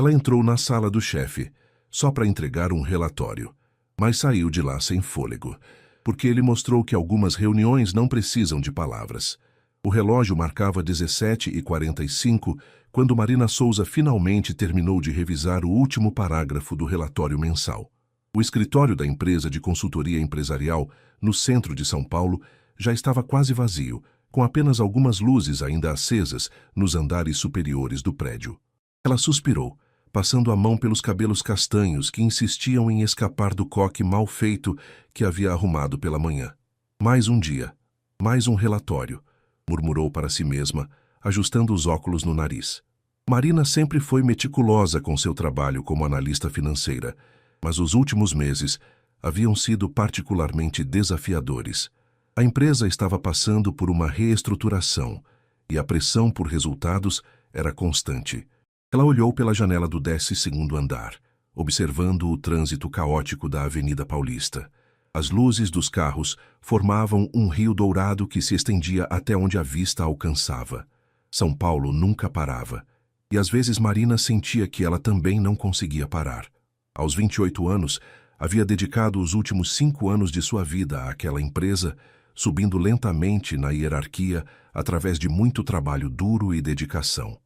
Ela entrou na sala do chefe, só para entregar um relatório, mas saiu de lá sem fôlego, porque ele mostrou que algumas reuniões não precisam de palavras. O relógio marcava 17h45 quando Marina Souza finalmente terminou de revisar o último parágrafo do relatório mensal. O escritório da empresa de consultoria empresarial, no centro de São Paulo, já estava quase vazio, com apenas algumas luzes ainda acesas nos andares superiores do prédio. Ela suspirou, passando a mão pelos cabelos castanhos que insistiam em escapar do coque mal feito que havia arrumado pela manhã. Mais um dia, mais um relatório, murmurou para si mesma, ajustando os óculos no nariz. Marina sempre foi meticulosa com seu trabalho como analista financeira, mas os últimos meses haviam sido particularmente desafiadores. A empresa estava passando por uma reestruturação e a pressão por resultados era constante. Ela olhou pela janela do 12º andar, observando o trânsito caótico da Avenida Paulista. As luzes dos carros formavam um rio dourado que se estendia até onde a vista alcançava. São Paulo nunca parava, e às vezes Marina sentia que ela também não conseguia parar. Aos 28 anos, havia dedicado os últimos 5 anos de sua vida àquela empresa, subindo lentamente na hierarquia através de muito trabalho duro e dedicação.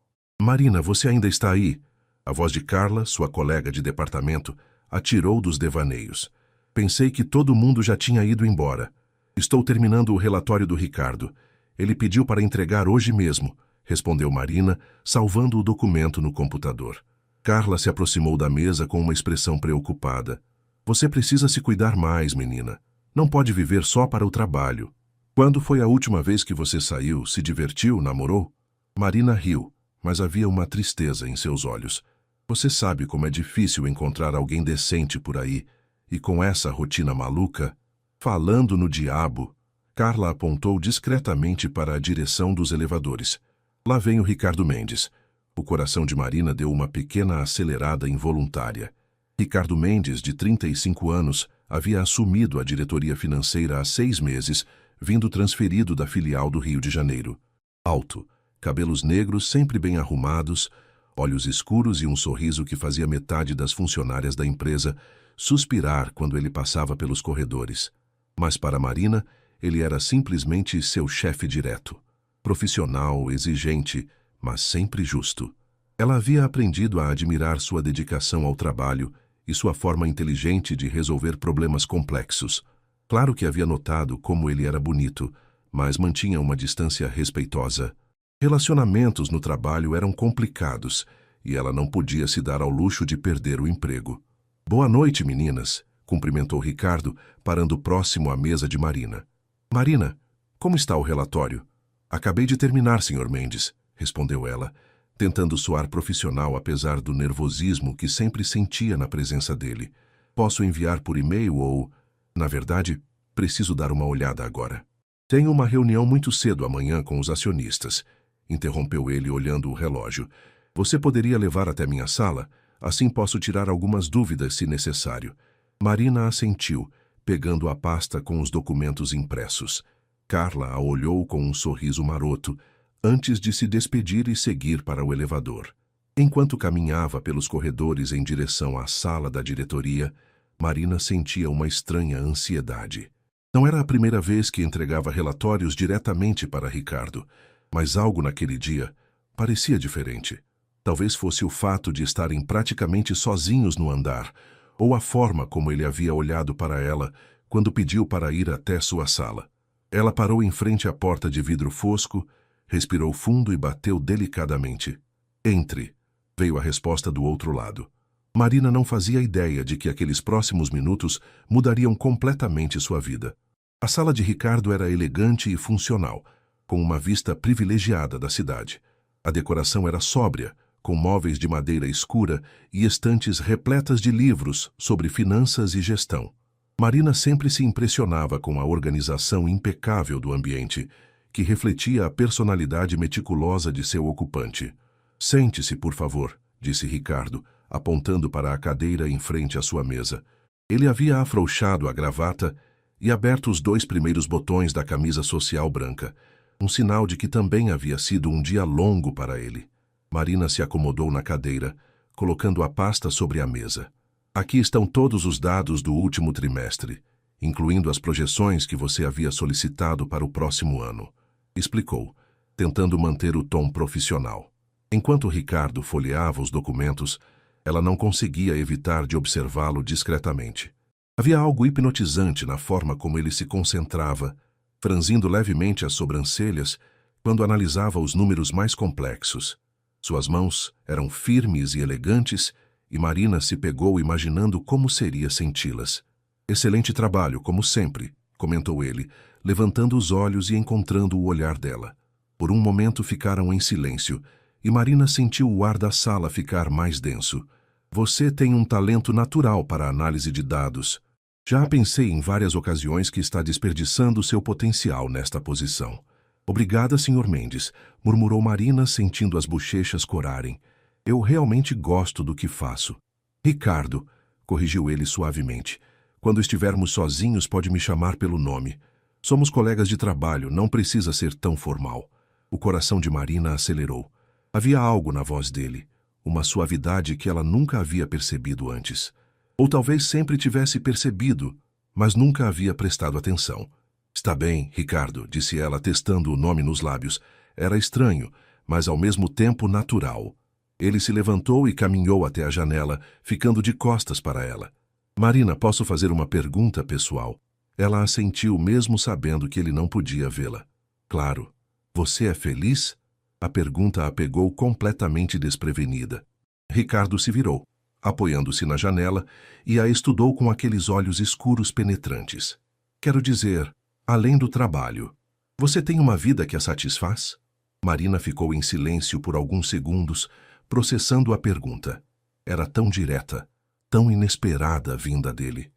"Marina, você ainda está aí?" A voz de Carla, sua colega de departamento, a tirou dos devaneios. "Pensei que todo mundo já tinha ido embora. Estou terminando o relatório do Ricardo. Ele pediu para entregar hoje mesmo", respondeu Marina, salvando o documento no computador. Carla se aproximou da mesa com uma expressão preocupada. "Você precisa se cuidar mais, menina. Não pode viver só para o trabalho. Quando foi a última vez que você saiu, se divertiu, namorou?" Marina riu, mas havia uma tristeza em seus olhos. "Você sabe como é difícil encontrar alguém decente por aí, e com essa rotina maluca?" Falando no diabo, Carla apontou discretamente para a direção dos elevadores. "Lá vem o Ricardo Mendes." O coração de Marina deu uma pequena acelerada involuntária. Ricardo Mendes, de 35 anos, havia assumido a diretoria financeira há 6 meses, vindo transferido da filial do Rio de Janeiro. Alto, cabelos negros sempre bem arrumados, olhos escuros e um sorriso que fazia metade das funcionárias da empresa suspirar quando ele passava pelos corredores. Mas para Marina, ele era simplesmente seu chefe direto. Profissional, exigente, mas sempre justo. Ela havia aprendido a admirar sua dedicação ao trabalho e sua forma inteligente de resolver problemas complexos. Claro que havia notado como ele era bonito, mas mantinha uma distância respeitosa. Relacionamentos no trabalho eram complicados e ela não podia se dar ao luxo de perder o emprego. "Boa noite, meninas", cumprimentou Ricardo, parando próximo à mesa de Marina. "Marina, como está o relatório?" "Acabei de terminar, Sr. Mendes", respondeu ela, tentando soar profissional apesar do nervosismo que sempre sentia na presença dele. "Posso enviar por e-mail ou... Na verdade, preciso dar uma olhada agora." "Tenho uma reunião muito cedo amanhã com os acionistas", interrompeu ele olhando o relógio. "Você poderia levar até minha sala? Assim posso tirar algumas dúvidas se necessário." Marina assentiu, pegando a pasta com os documentos impressos. Carla a olhou com um sorriso maroto, antes de se despedir e seguir para o elevador. Enquanto caminhava pelos corredores em direção à sala da diretoria, Marina sentia uma estranha ansiedade. Não era a primeira vez que entregava relatórios diretamente para Ricardo, mas algo naquele dia parecia diferente. Talvez fosse o fato de estarem praticamente sozinhos no andar, ou a forma como ele havia olhado para ela quando pediu para ir até sua sala. Ela parou em frente à porta de vidro fosco, respirou fundo e bateu delicadamente. "Entre", veio a resposta do outro lado. Marina não fazia ideia de que aqueles próximos minutos mudariam completamente sua vida. A sala de Ricardo era elegante e funcional, com uma vista privilegiada da cidade. A decoração era sóbria, com móveis de madeira escura e estantes repletas de livros sobre finanças e gestão. Marina sempre se impressionava com a organização impecável do ambiente, que refletia a personalidade meticulosa de seu ocupante. "Sente-se, por favor", disse Ricardo, apontando para a cadeira em frente à sua mesa. Ele havia afrouxado a gravata e aberto os 2 primeiros botões da camisa social branca, um sinal de que também havia sido um dia longo para ele. Marina se acomodou na cadeira, colocando a pasta sobre a mesa. Aqui estão todos os dados do último trimestre, incluindo as projeções que você havia solicitado para o próximo ano, explicou, tentando manter o tom profissional. Enquanto Ricardo folheava os documentos, ela não conseguia evitar de observá-lo discretamente. Havia algo hipnotizante na forma como ele se concentrava, franzindo levemente as sobrancelhas quando analisava os números mais complexos. Suas mãos eram firmes e elegantes, e Marina se pegou imaginando como seria senti-las. Excelente trabalho, como sempre, comentou ele, levantando os olhos e encontrando o olhar dela. Por um momento ficaram em silêncio, e Marina sentiu o ar da sala ficar mais denso. Você tem um talento natural para a análise de dados. Já pensei em várias ocasiões que está desperdiçando seu potencial nesta posição. Obrigada, Sr. Mendes, murmurou Marina, sentindo as bochechas corarem. Eu realmente gosto do que faço. Ricardo, corrigiu ele suavemente. Quando estivermos sozinhos, pode me chamar pelo nome. Somos colegas de trabalho, não precisa ser tão formal. O coração de Marina acelerou. Havia algo na voz dele, uma suavidade que ela nunca havia percebido antes. Ou talvez sempre tivesse percebido, mas nunca havia prestado atenção. Está bem, Ricardo, disse ela, testando o nome nos lábios. Era estranho, mas ao mesmo tempo natural. Ele se levantou e caminhou até a janela, ficando de costas para ela. Marina, posso fazer uma pergunta pessoal? Ela assentiu, mesmo sabendo que ele não podia vê-la. Claro. Você é feliz? A pergunta a pegou completamente desprevenida. Ricardo se virou, apoiando-se na janela, e a estudou com aqueles olhos escuros penetrantes. Quero dizer, além do trabalho, você tem uma vida que a satisfaz? Marina ficou em silêncio por alguns segundos, processando a pergunta. Era tão direta, tão inesperada a vinda dele.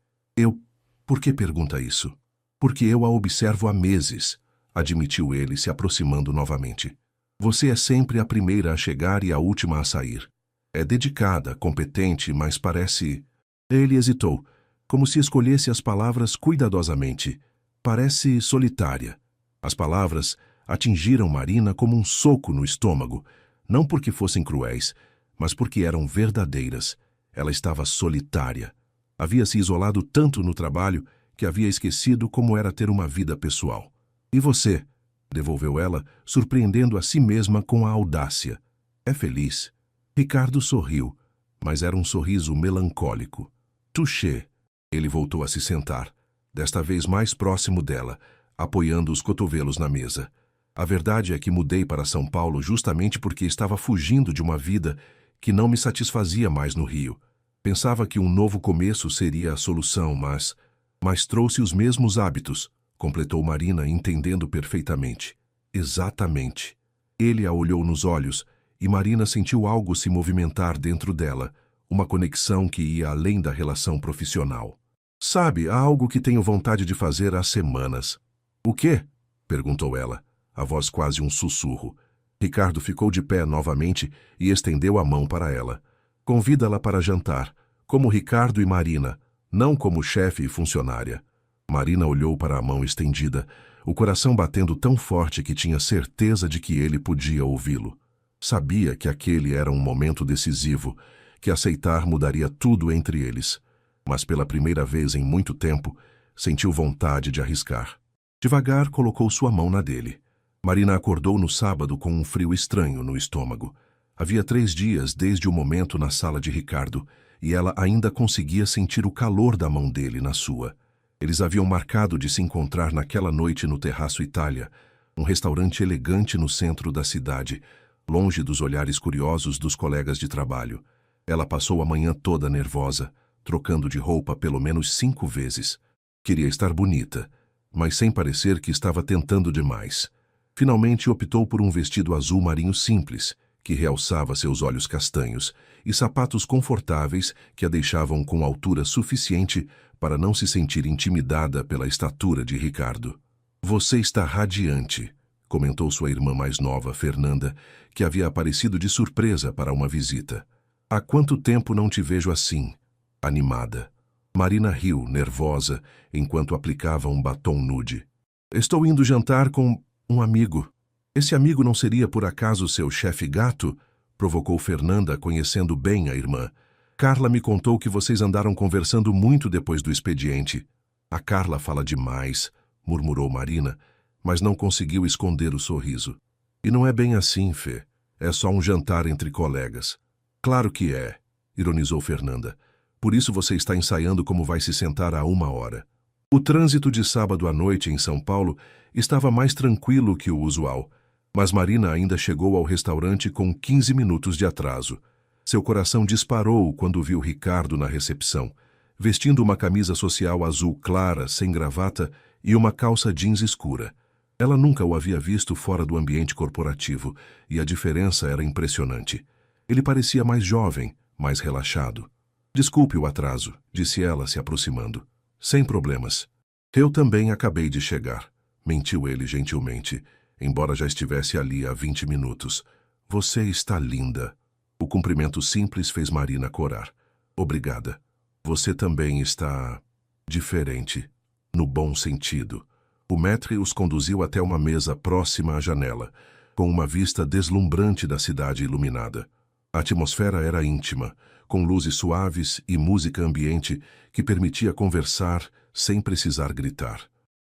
Por que pergunta isso? Porque eu a observo há meses, admitiu ele, se aproximando novamente. Você é sempre a primeira a chegar e a última a sair. É dedicada, competente, mas parece... Ele hesitou, como se escolhesse as palavras cuidadosamente. Parece solitária. As palavras atingiram Marina como um soco no estômago, não porque fossem cruéis, mas porque eram verdadeiras. Ela estava solitária. Havia se isolado tanto no trabalho que havia esquecido como era ter uma vida pessoal. E você? Devolveu ela, surpreendendo a si mesma com a audácia. É feliz? Ricardo sorriu, mas era um sorriso melancólico. Touché. Ele voltou a se sentar, desta vez mais próximo dela, apoiando os cotovelos na mesa. A verdade é que mudei para São Paulo justamente porque estava fugindo de uma vida que não me satisfazia mais no Rio. Pensava que um novo começo seria a solução, mas trouxe os mesmos hábitos, completou Marina, entendendo perfeitamente. Exatamente. Ele a olhou nos olhos e Marina sentiu algo se movimentar dentro dela, uma conexão que ia além da relação profissional. Sabe, há algo que tenho vontade de fazer há semanas. O quê? Perguntou ela, a voz quase um sussurro. Ricardo ficou de pé novamente e estendeu a mão para ela. Convida-la para jantar, como Ricardo e Marina, não como chefe e funcionária. Marina olhou para a mão estendida, o coração batendo tão forte que tinha certeza de que ele podia ouvi-lo. Sabia que aquele era um momento decisivo, que aceitar mudaria tudo entre eles. Mas pela primeira vez em muito tempo, sentiu vontade de arriscar. Devagar colocou sua mão na dele. Marina acordou no sábado com um frio estranho no estômago. Havia 3 dias desde o momento na sala de Ricardo, e ela ainda conseguia sentir o calor da mão dele na sua. Eles haviam marcado de se encontrar naquela noite no Terraço Itália, um restaurante elegante no centro da cidade, longe dos olhares curiosos dos colegas de trabalho. Ela passou a manhã toda nervosa, trocando de roupa pelo menos 5 vezes. Queria estar bonita, mas sem parecer que estava tentando demais. Finalmente optou por um vestido azul marinho simples, que realçava seus olhos castanhos, e sapatos confortáveis que a deixavam com altura suficiente para não se sentir intimidada pela estatura de Ricardo. Você está radiante, comentou sua irmã mais nova, Fernanda, que havia aparecido de surpresa para uma visita. Há quanto tempo não te vejo assim, animada? Marina riu, nervosa, enquanto aplicava um batom nude. Estou indo jantar com um amigo. Esse amigo não seria por acaso seu chefe gato? provocou Fernanda, conhecendo bem a irmã. Carla me contou que vocês andaram conversando muito depois do expediente. A Carla fala demais, murmurou Marina, mas não conseguiu esconder o sorriso. E não é bem assim, Fê. É só um jantar entre colegas. Claro que é, ironizou Fernanda. Por isso você está ensaiando como vai se sentar a 1 hora. O trânsito de sábado à noite em São Paulo estava mais tranquilo que o usual, mas Marina ainda chegou ao restaurante com 15 minutos de atraso. Seu coração disparou quando viu Ricardo na recepção, vestindo uma camisa social azul clara, sem gravata, e uma calça jeans escura. Ela nunca o havia visto fora do ambiente corporativo, e a diferença era impressionante. Ele parecia mais jovem, mais relaxado. Desculpe o atraso, disse ela, se aproximando. Sem problemas. Eu também acabei de chegar, mentiu ele gentilmente, embora já estivesse ali há 20 minutos. Você está linda. O cumprimento simples fez Marina corar. Obrigada. Você também está... diferente. No bom sentido. O maître os conduziu até uma mesa próxima à janela, com uma vista deslumbrante da cidade iluminada. A atmosfera era íntima, com luzes suaves e música ambiente que permitia conversar sem precisar gritar.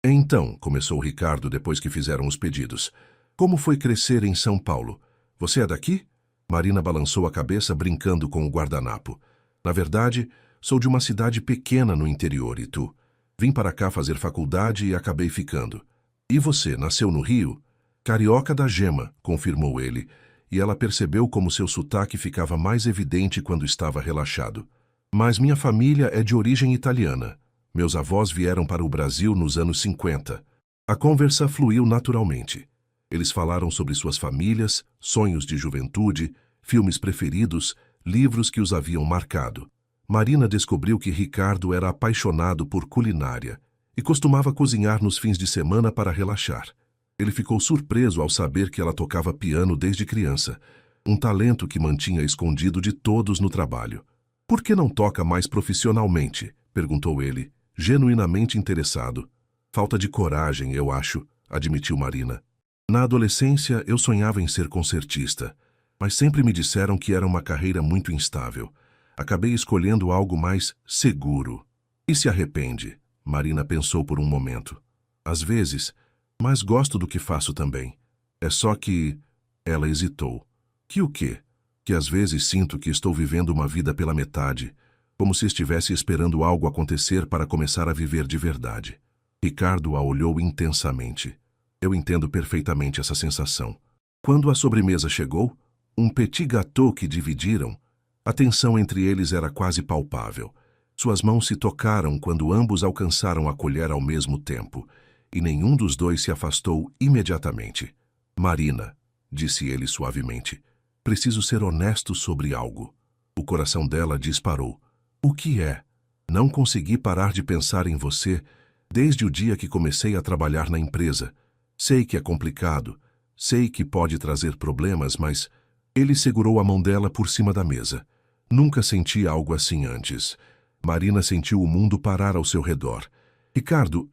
Então, começou Ricardo depois que fizeram os pedidos. Como foi crescer em São Paulo? Você é daqui? Marina balançou a cabeça brincando com o guardanapo. Na verdade, sou de uma cidade pequena no interior, e tu? Vim para cá fazer faculdade e acabei ficando. E você, nasceu no Rio? Carioca da Gema, confirmou ele, e ela percebeu como seu sotaque ficava mais evidente quando estava relaxado. Mas minha família é de origem italiana. Meus avós vieram para o Brasil nos anos 50. A conversa fluiu naturalmente. Eles falaram sobre suas famílias, sonhos de juventude, filmes preferidos, livros que os haviam marcado. Marina descobriu que Ricardo era apaixonado por culinária e costumava cozinhar nos fins de semana para relaxar. Ele ficou surpreso ao saber que ela tocava piano desde criança, um talento que mantinha escondido de todos no trabalho. Por que não toca mais profissionalmente? Perguntou ele, genuinamente interessado. Falta de coragem, eu acho, admitiu Marina. Na adolescência, eu sonhava em ser concertista, mas sempre me disseram que era uma carreira muito instável. Acabei escolhendo algo mais seguro. E se arrepende? Marina pensou por um momento. Às vezes, mas gosto do que faço também. É só que... Ela hesitou. Que o quê? Que às vezes sinto que estou vivendo uma vida pela metade, como se estivesse esperando algo acontecer para começar a viver de verdade. Ricardo a olhou intensamente. Eu entendo perfeitamente essa sensação. Quando a sobremesa chegou, um petit gâteau que dividiram, a tensão entre eles era quase palpável. Suas mãos se tocaram quando ambos alcançaram a colher ao mesmo tempo, e nenhum dos dois se afastou imediatamente. Marina, disse ele suavemente, preciso ser honesto sobre algo. O coração dela disparou. O que é? Não consegui parar de pensar em você desde o dia que comecei a trabalhar na empresa. Sei que é complicado, sei que pode trazer problemas, mas... Ele segurou a mão dela por cima da mesa. Nunca senti algo assim antes. Marina sentiu o mundo parar ao seu redor. Ricardo,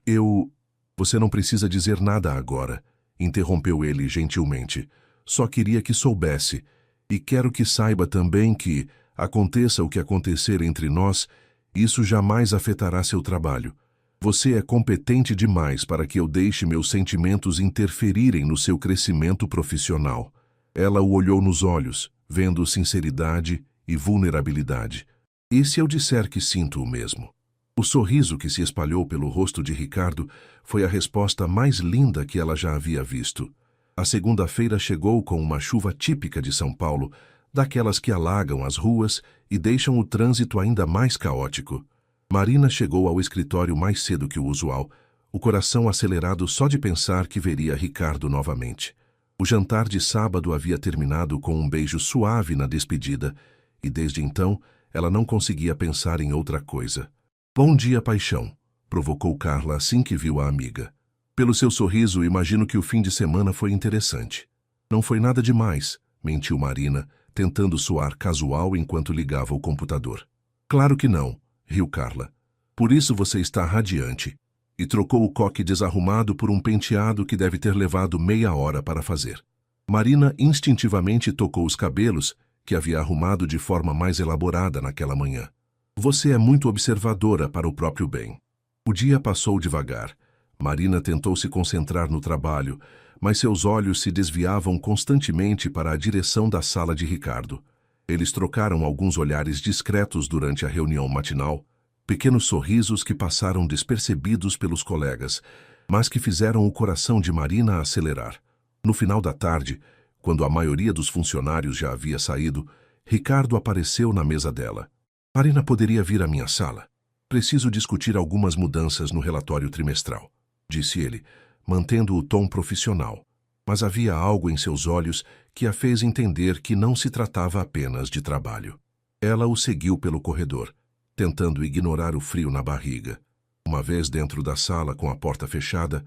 Você não precisa dizer nada agora, interrompeu ele gentilmente. Só queria que soubesse. E quero que saiba também que, aconteça o que acontecer entre nós, isso jamais afetará seu trabalho. Você é competente demais para que eu deixe meus sentimentos interferirem no seu crescimento profissional. Ela o olhou nos olhos, vendo sinceridade e vulnerabilidade. E se eu disser que sinto o mesmo? O sorriso que se espalhou pelo rosto de Ricardo foi a resposta mais linda que ela já havia visto. A segunda-feira chegou com uma chuva típica de São Paulo, daquelas que alagam as ruas e deixam o trânsito ainda mais caótico. Marina chegou ao escritório mais cedo que o usual, o coração acelerado só de pensar que veria Ricardo novamente. O jantar de sábado havia terminado com um beijo suave na despedida, e desde então ela não conseguia pensar em outra coisa. Bom dia, paixão, provocou Carla assim que viu a amiga. Pelo seu sorriso, imagino que o fim de semana foi interessante. Não foi nada demais, mentiu Marina, tentando soar casual enquanto ligava o computador. Claro que não, riu Carla. Por isso você está radiante. E trocou o coque desarrumado por um penteado que deve ter levado meia hora para fazer. Marina instintivamente tocou os cabelos que havia arrumado de forma mais elaborada naquela manhã. Você é muito observadora para o próprio bem. O dia passou devagar. Marina tentou se concentrar no trabalho, mas seus olhos se desviavam constantemente para a direção da sala de Ricardo. Eles trocaram alguns olhares discretos durante a reunião matinal, pequenos sorrisos que passaram despercebidos pelos colegas, mas que fizeram o coração de Marina acelerar. No final da tarde, quando a maioria dos funcionários já havia saído, Ricardo apareceu na mesa dela. Marina poderia vir à minha sala. Preciso discutir algumas mudanças no relatório trimestral, disse ele, mantendo o tom profissional. Mas havia algo em seus olhos que a fez entender que não se tratava apenas de trabalho. Ela o seguiu pelo corredor, tentando ignorar o frio na barriga. Uma vez dentro da sala com a porta fechada,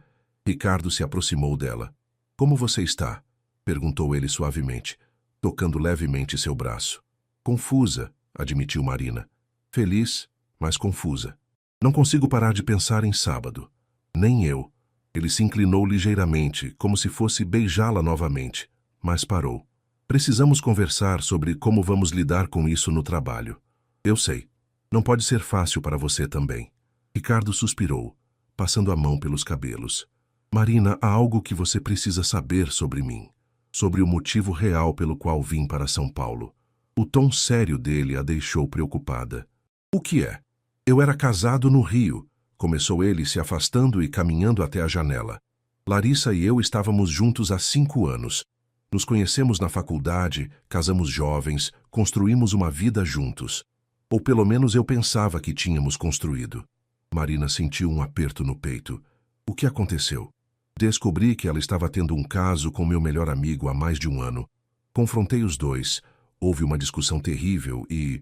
Ricardo se aproximou dela. Como você está? Perguntou ele suavemente, tocando levemente seu braço. Confusa, admitiu Marina. Feliz, mas confusa. Não consigo parar de pensar em sábado. Nem eu. Ele se inclinou ligeiramente, como se fosse beijá-la novamente, mas parou. Precisamos conversar sobre como vamos lidar com isso no trabalho. Eu sei. Não pode ser fácil para você também. Ricardo suspirou, passando a mão pelos cabelos. Marina, há algo que você precisa saber sobre mim. Sobre o motivo real pelo qual vim para São Paulo. O tom sério dele a deixou preocupada. O que é? Eu era casado no Rio. Começou ele se afastando e caminhando até a janela. Larissa e eu estávamos juntos há 5 anos. Nos conhecemos na faculdade, casamos jovens, construímos uma vida juntos. Ou pelo menos eu pensava que tínhamos construído. Marina sentiu um aperto no peito. O que aconteceu? Descobri que ela estava tendo um caso com meu melhor amigo há mais de 1 ano. Confrontei os dois. Houve uma discussão terrível e...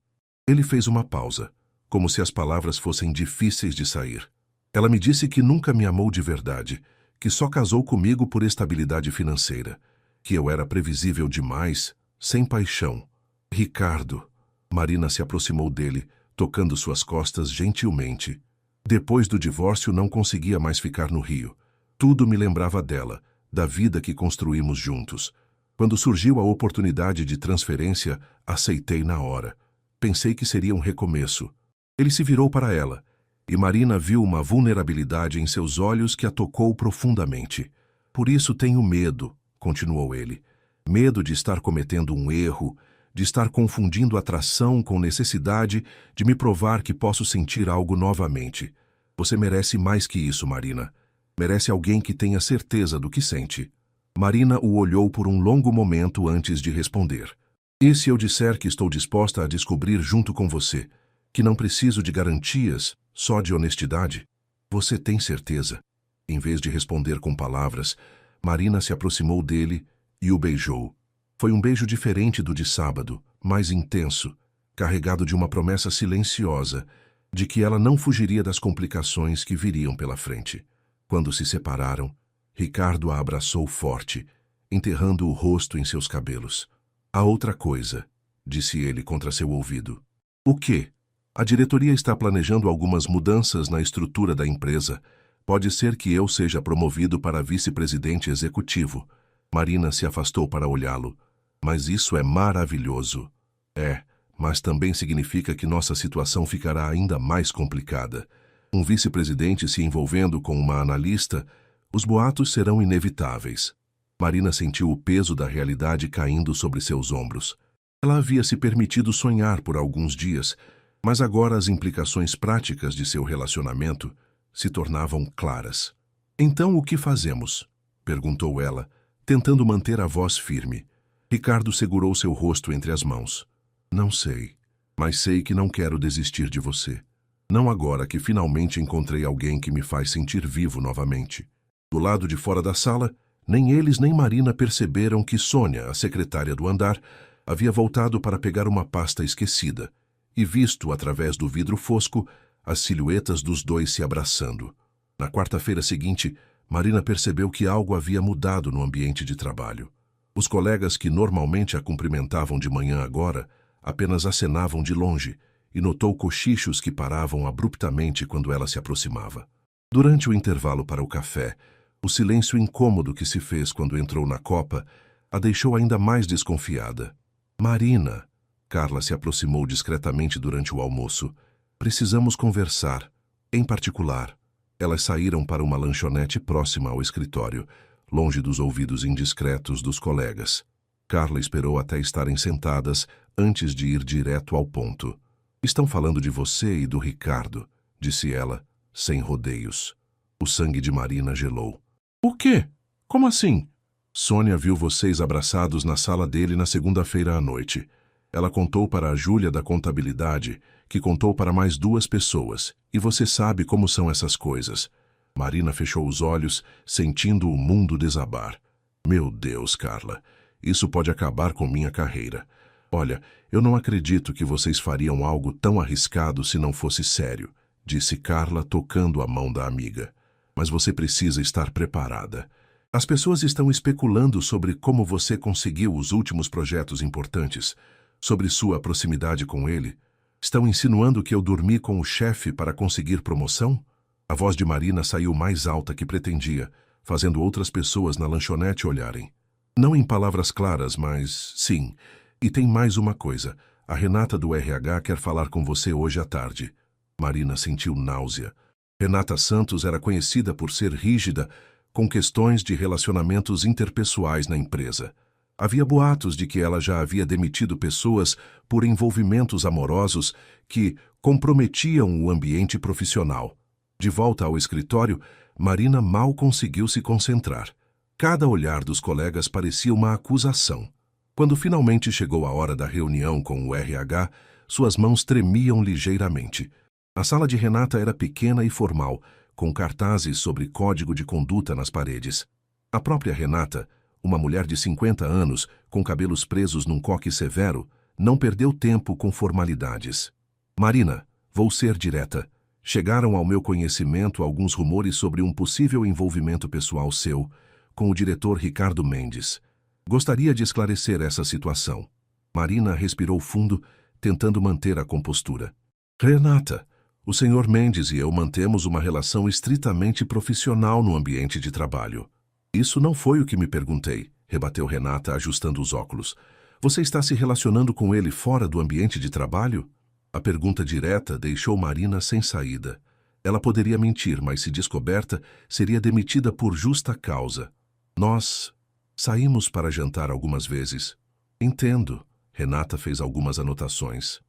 Ele fez uma pausa, como se as palavras fossem difíceis de sair. Ela me disse que nunca me amou de verdade, que só casou comigo por estabilidade financeira, que eu era previsível demais, sem paixão. Ricardo. Marina se aproximou dele, tocando suas costas gentilmente. Depois do divórcio não conseguia mais ficar no Rio. Tudo me lembrava dela, da vida que construímos juntos. Quando surgiu a oportunidade de transferência, aceitei na hora. Pensei que seria um recomeço. Ele se virou para ela, e Marina viu uma vulnerabilidade em seus olhos que a tocou profundamente. Por isso tenho medo, continuou ele. Medo de estar cometendo um erro, de estar confundindo atração com necessidade, de me provar que posso sentir algo novamente. Você merece mais que isso, Marina. Merece alguém que tenha certeza do que sente. Marina o olhou por um longo momento antes de responder. E se eu disser que estou disposta a descobrir junto com você, que não preciso de garantias, só de honestidade? Você tem certeza? Em vez de responder com palavras, Marina se aproximou dele e o beijou. Foi um beijo diferente do de sábado, mais intenso, carregado de uma promessa silenciosa, de que ela não fugiria das complicações que viriam pela frente. Quando se separaram, Ricardo a abraçou forte, enterrando o rosto em seus cabelos. Há outra coisa, disse ele contra seu ouvido. O quê? A diretoria está planejando algumas mudanças na estrutura da empresa. Pode ser que eu seja promovido para vice-presidente executivo. Marina se afastou para olhá-lo. Mas isso é maravilhoso. É, mas também significa que nossa situação ficará ainda mais complicada. Um vice-presidente se envolvendo com uma analista, os boatos serão inevitáveis. Marina sentiu o peso da realidade caindo sobre seus ombros. Ela havia se permitido sonhar por alguns dias, mas agora as implicações práticas de seu relacionamento se tornavam claras. Então o que fazemos? Perguntou ela, tentando manter a voz firme. Ricardo segurou seu rosto entre as mãos. Não sei, mas sei que não quero desistir de você. Não agora que finalmente encontrei alguém que me faz sentir vivo novamente. Do lado de fora da sala, nem eles nem Marina perceberam que Sônia, a secretária do andar, havia voltado para pegar uma pasta esquecida e visto, através do vidro fosco, as silhuetas dos dois se abraçando. Na quarta-feira seguinte, Marina percebeu que algo havia mudado no ambiente de trabalho. Os colegas que normalmente a cumprimentavam de manhã agora apenas acenavam de longe e notou cochichos que paravam abruptamente quando ela se aproximava. Durante o intervalo para o café, o silêncio incômodo que se fez quando entrou na copa a deixou ainda mais desconfiada. Marina, Carla se aproximou discretamente durante o almoço. Precisamos conversar. Em particular, elas saíram para uma lanchonete próxima ao escritório, longe dos ouvidos indiscretos dos colegas. Carla esperou até estarem sentadas antes de ir direto ao ponto. Estão falando de você e do Ricardo, disse ela, sem rodeios. O sangue de Marina gelou. O quê? Como assim? Sônia viu vocês abraçados na sala dele na segunda-feira à noite. Ela contou para a Júlia da contabilidade, que contou para mais 2 pessoas, e você sabe como são essas coisas. Marina fechou os olhos, sentindo o mundo desabar. Meu Deus, Carla, isso pode acabar com minha carreira. Olha, eu não acredito que vocês fariam algo tão arriscado se não fosse sério, disse Carla, tocando a mão da amiga. Mas você precisa estar preparada. As pessoas estão especulando sobre como você conseguiu os últimos projetos importantes, sobre sua proximidade com ele. Estão insinuando que eu dormi com o chefe para conseguir promoção? A voz de Marina saiu mais alta que pretendia, fazendo outras pessoas na lanchonete olharem. Não em palavras claras, mas sim. E tem mais uma coisa. A Renata do RH quer falar com você hoje à tarde. Marina sentiu náusea. Renata Santos era conhecida por ser rígida com questões de relacionamentos interpessoais na empresa. Havia boatos de que ela já havia demitido pessoas por envolvimentos amorosos que comprometiam o ambiente profissional. De volta ao escritório, Marina mal conseguiu se concentrar. Cada olhar dos colegas parecia uma acusação. Quando finalmente chegou a hora da reunião com o RH, suas mãos tremiam ligeiramente. A sala de Renata era pequena e formal, com cartazes sobre código de conduta nas paredes. A própria Renata, uma mulher de 50 anos, com cabelos presos num coque severo, não perdeu tempo com formalidades. Marina, vou ser direta. Chegaram ao meu conhecimento alguns rumores sobre um possível envolvimento pessoal seu com o diretor Ricardo Mendes. Gostaria de esclarecer essa situação. Marina respirou fundo, tentando manter a compostura. Renata, o Sr. Mendes e eu mantemos uma relação estritamente profissional no ambiente de trabalho. Isso não foi o que me perguntei, rebateu Renata, ajustando os óculos. Você está se relacionando com ele fora do ambiente de trabalho? A pergunta direta deixou Marina sem saída. Ela poderia mentir, mas se descoberta, seria demitida por justa causa. Nós saímos para jantar algumas vezes. Entendo. Renata fez algumas anotações.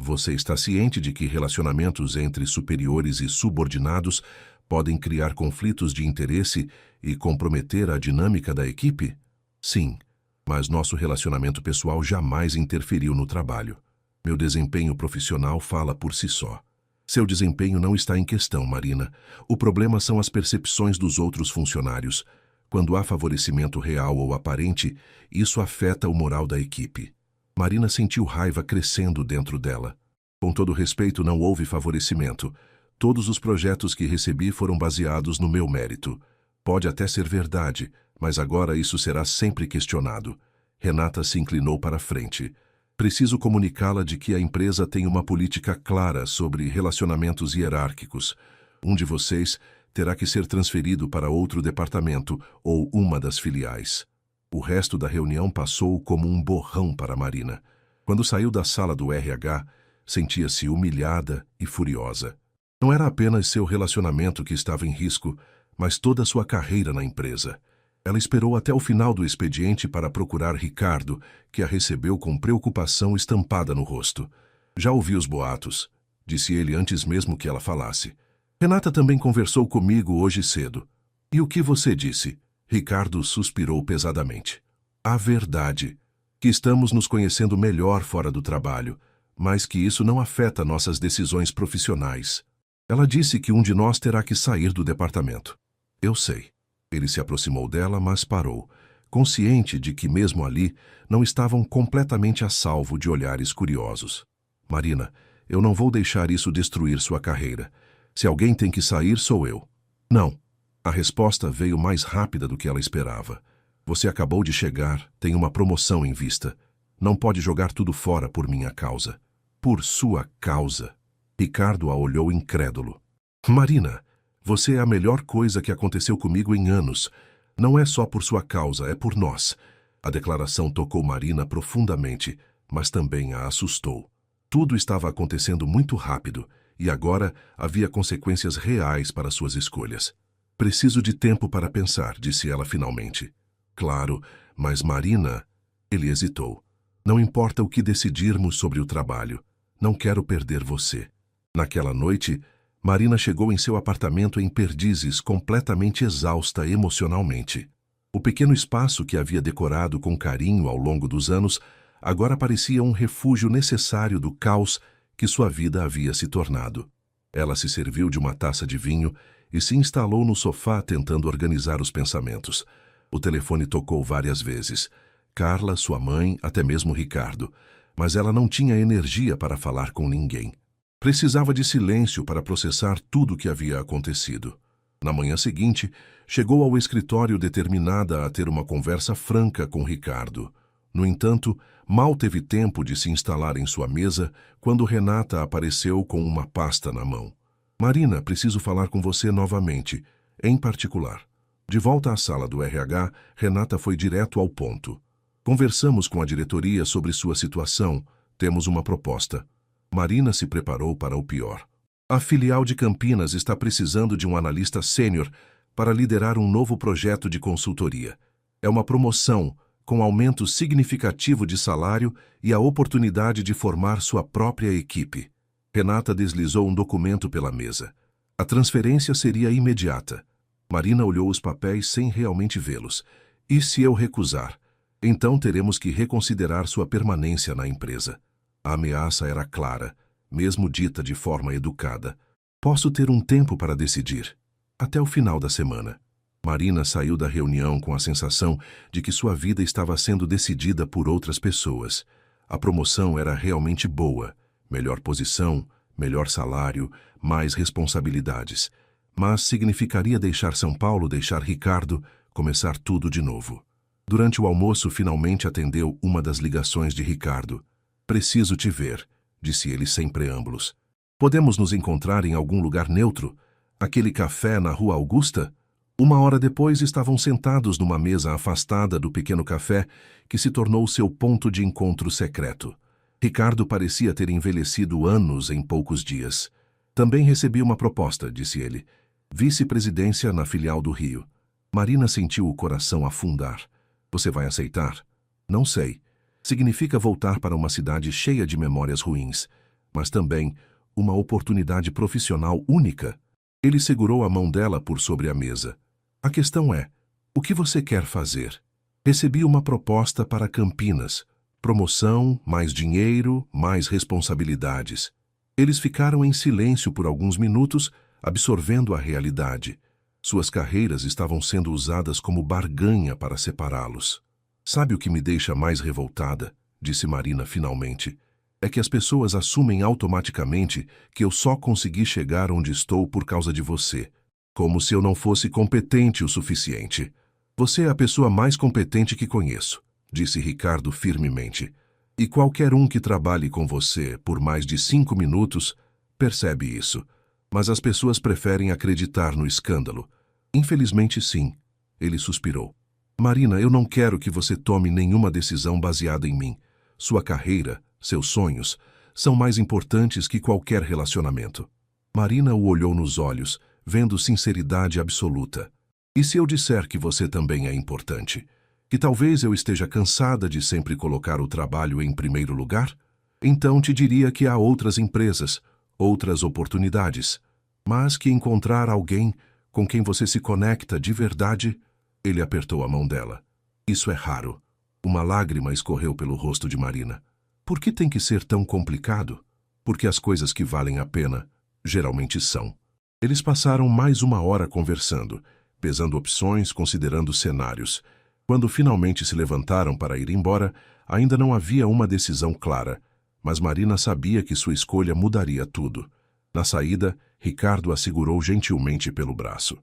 Você está ciente de que relacionamentos entre superiores e subordinados podem criar conflitos de interesse e comprometer a dinâmica da equipe? Sim, mas nosso relacionamento pessoal jamais interferiu no trabalho. Meu desempenho profissional fala por si só. Seu desempenho não está em questão, Marina. O problema são as percepções dos outros funcionários. Quando há favorecimento real ou aparente, isso afeta o moral da equipe. Marina sentiu raiva crescendo dentro dela. Com todo respeito, não houve favorecimento. Todos os projetos que recebi foram baseados no meu mérito. Pode até ser verdade, mas agora isso será sempre questionado. Renata se inclinou para a frente. Preciso comunicá-la de que a empresa tem uma política clara sobre relacionamentos hierárquicos. Um de vocês terá que ser transferido para outro departamento ou uma das filiais. O resto da reunião passou como um borrão para Marina. Quando saiu da sala do RH, sentia-se humilhada e furiosa. Não era apenas seu relacionamento que estava em risco, mas toda a sua carreira na empresa. Ela esperou até o final do expediente para procurar Ricardo, que a recebeu com preocupação estampada no rosto. Já ouvi os boatos, disse ele antes mesmo que ela falasse. Renata também conversou comigo hoje cedo. E o que você disse? Ricardo suspirou pesadamente. A verdade, que estamos nos conhecendo melhor fora do trabalho, mas que isso não afeta nossas decisões profissionais. Ela disse que um de nós terá que sair do departamento. Eu sei. Ele se aproximou dela, mas parou, consciente de que mesmo ali não estavam completamente a salvo de olhares curiosos. Marina, eu não vou deixar isso destruir sua carreira. Se alguém tem que sair, sou eu. Não. A resposta veio mais rápida do que ela esperava. Você acabou de chegar, tem uma promoção em vista. Não pode jogar tudo fora por minha causa. Por sua causa. Ricardo a olhou incrédulo. Marina, você é a melhor coisa que aconteceu comigo em anos. Não é só por sua causa, é por nós. A declaração tocou Marina profundamente, mas também a assustou. Tudo estava acontecendo muito rápido e agora havia consequências reais para suas escolhas. Preciso de tempo para pensar, disse ela finalmente. Claro, mas Marina... Ele hesitou. Não importa o que decidirmos sobre o trabalho. Não quero perder você. Naquela noite, Marina chegou em seu apartamento em Perdizes completamente exausta emocionalmente. O pequeno espaço que havia decorado com carinho ao longo dos anos agora parecia um refúgio necessário do caos que sua vida havia se tornado. Ela se serviu de uma taça de vinho e se instalou no sofá tentando organizar os pensamentos. O telefone tocou várias vezes. Carla, sua mãe, até mesmo Ricardo. Mas ela não tinha energia para falar com ninguém. Precisava de silêncio para processar tudo o que havia acontecido. Na manhã seguinte, chegou ao escritório determinada a ter uma conversa franca com Ricardo. No entanto, mal teve tempo de se instalar em sua mesa quando Renata apareceu com uma pasta na mão. Marina, preciso falar com você novamente, em particular. De volta à sala do RH, Renata foi direto ao ponto. Conversamos com a diretoria sobre sua situação. Temos uma proposta. Marina se preparou para o pior. A filial de Campinas está precisando de um analista sênior para liderar um novo projeto de consultoria. É uma promoção, com aumento significativo de salário e a oportunidade de formar sua própria equipe. Renata deslizou um documento pela mesa. A transferência seria imediata. Marina olhou os papéis sem realmente vê-los. E se eu recusar? Então teremos que reconsiderar sua permanência na empresa. A ameaça era clara, mesmo dita de forma educada. Posso ter um tempo para decidir. Até o final da semana. Marina saiu da reunião com a sensação de que sua vida estava sendo decidida por outras pessoas. A promoção era realmente boa. Melhor posição, melhor salário, mais responsabilidades. Mas significaria deixar São Paulo, deixar Ricardo, começar tudo de novo. Durante o almoço, finalmente atendeu uma das ligações de Ricardo. Preciso te ver, disse ele sem preâmbulos. Podemos nos encontrar em algum lugar neutro? Aquele café na Rua Augusta? 1 hora depois estavam sentados numa mesa afastada do pequeno café que se tornou seu ponto de encontro secreto. Ricardo parecia ter envelhecido anos em poucos dias. Também recebi uma proposta, disse ele. Vice-presidência na filial do Rio. Marina sentiu o coração afundar. Você vai aceitar? Não sei. Significa voltar para uma cidade cheia de memórias ruins, mas também uma oportunidade profissional única. Ele segurou a mão dela por sobre a mesa. A questão é, o que você quer fazer? Recebi uma proposta para Campinas. Promoção, mais dinheiro, mais responsabilidades. Eles ficaram em silêncio por alguns minutos, absorvendo a realidade. Suas carreiras estavam sendo usadas como barganha para separá-los. Sabe o que me deixa mais revoltada? Disse Marina finalmente. É que as pessoas assumem automaticamente que eu só consegui chegar onde estou por causa de você. Como se eu não fosse competente o suficiente. Você é a pessoa mais competente que conheço, disse Ricardo firmemente. E qualquer um que trabalhe com você por mais de 5 minutos percebe isso. Mas as pessoas preferem acreditar no escândalo. Infelizmente, sim. Ele suspirou. Marina, eu não quero que você tome nenhuma decisão baseada em mim. Sua carreira, seus sonhos, são mais importantes que qualquer relacionamento. Marina o olhou nos olhos, vendo sinceridade absoluta. E se eu disser que você também é importante? Que talvez eu esteja cansada de sempre colocar o trabalho em primeiro lugar? Então te diria que há outras empresas, outras oportunidades, mas que encontrar alguém com quem você se conecta de verdade... Ele apertou a mão dela. Isso é raro. Uma lágrima escorreu pelo rosto de Marina. Por que tem que ser tão complicado? Porque as coisas que valem a pena, geralmente são. Eles passaram mais 1 hora conversando, pesando opções, considerando cenários. Quando finalmente se levantaram para ir embora, ainda não havia uma decisão clara, mas Marina sabia que sua escolha mudaria tudo. Na saída, Ricardo a segurou gentilmente pelo braço.